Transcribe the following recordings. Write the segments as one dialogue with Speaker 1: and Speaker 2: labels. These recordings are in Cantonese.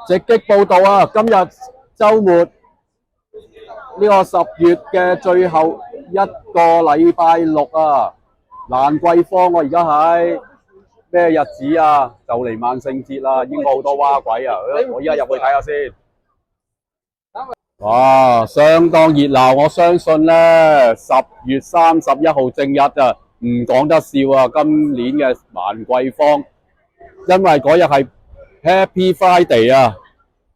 Speaker 1: 直擊報道啊！今日週末呢個10月嘅最後一個禮拜六啊，蘭桂坊我而家喺咩日子啊？就嚟萬聖節啦，應該好多蛙鬼啊！我依家入去睇下先。哇，相當熱鬧！我相信呢10月31號正日啊，唔講得笑啊！今年嘅蘭桂坊，因為嗰日係Happy Friday 啊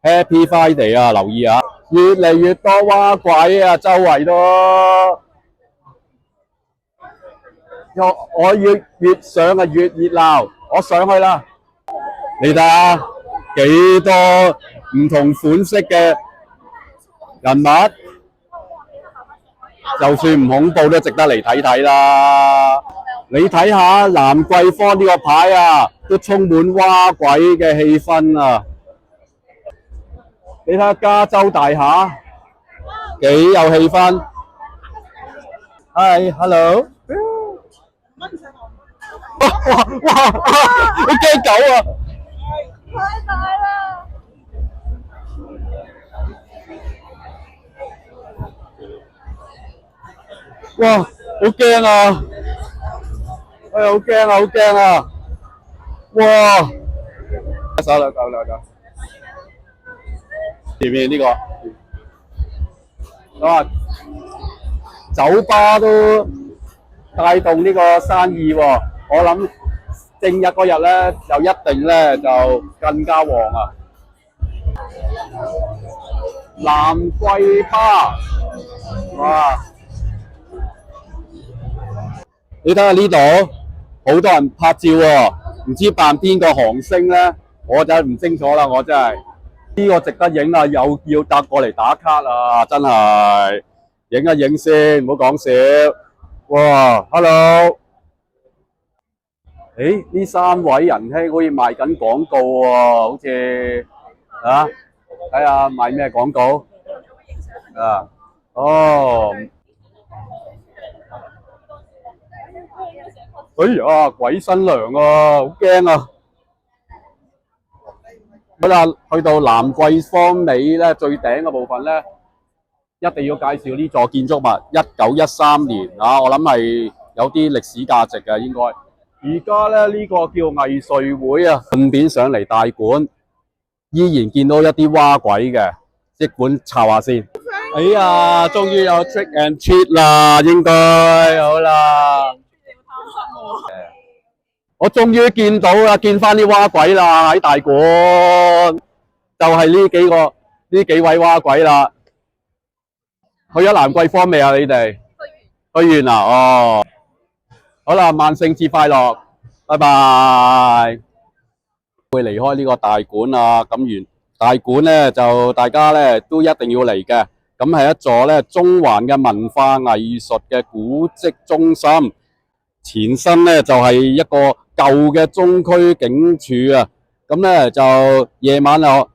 Speaker 1: ，Happy Friday 啊，留意啊，越嚟越多蛙鬼啊，周圍都，我越上啊越熱鬧，我上去啦，你睇下幾多唔同款式嘅人物，就算唔恐怖都值得嚟睇睇啦。你睇下蘭桂坊呢個牌啊，都充滿蛙鬼嘅氣氛啊！你睇下加州大廈幾有氣氛。Hi， hello。哇！好驚狗啊！
Speaker 2: 太大啦！
Speaker 1: 哇！好驚啊！哎呀，好驚啊！好驚啊！哇！手啦，夠啦，夠。前面呢個，啊，酒吧都帶動呢個生意喎。我諗正日嗰日咧，就一定咧就更加旺啊！蘭桂吧，哇！你睇下呢度，好多人拍照喎，唔知扮邊個韓星咧，我就唔清楚啦，我真係呢個值得影啊，又要搭過嚟打卡啊，真係影一影先，唔好講笑。哇 ，hello， 誒呢3位仁兄好似賣緊廣告喎，好似啊，睇下賣咩廣告啊？哦。哎呀，鬼新娘啊，好驚啊！好啦，去到蘭桂坊尾咧，最頂嘅部分咧，一定要介紹呢座建築物，1913年啊，我諗係有啲歷史價值嘅應該。而家咧呢個叫藝穗會啊，順便上嚟大館，依然見到一啲蛙鬼嘅，即管抄下先。哎呀，終於有 trick and treat 啦，應該好啦。我終於見到啦，見翻啲蛙鬼啦喺大館，就係呢幾位蛙鬼啦。去咗蘭桂坊未啊？你哋去完啦，哦，好啦，萬聖節快樂，拜拜。會離開呢個大館啊，咁完大館咧就大家咧都一定要嚟嘅。咁係一座咧中環嘅文化藝術嘅古蹟中心。前身咧就係一個舊嘅中區警署啊，咁咧就夜晚有好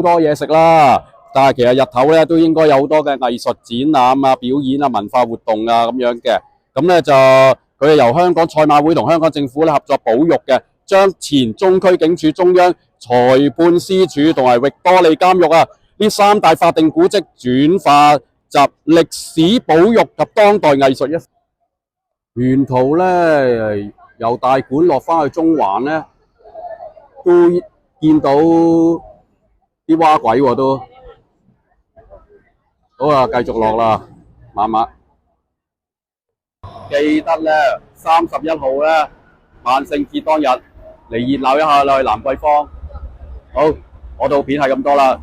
Speaker 1: 多嘢食啦，但係其實日頭咧都應該有好多嘅藝術展覽啊、表演啊、文化活動啊咁樣嘅，咁咧就佢係由香港賽馬會同香港政府咧合作保育嘅，將前中區警署、中央裁判司署同埋域多利監獄啊呢3大法定古蹟轉化集歷史保育及當代藝術一。沿途咧由大館落翻去中環咧，都見到啲蛙鬼喎都。好啊，繼續落啦，慢慢。記得咧31號咧萬聖節當日嚟熱鬧一下啦，去蘭桂坊。好，我套片係咁多啦。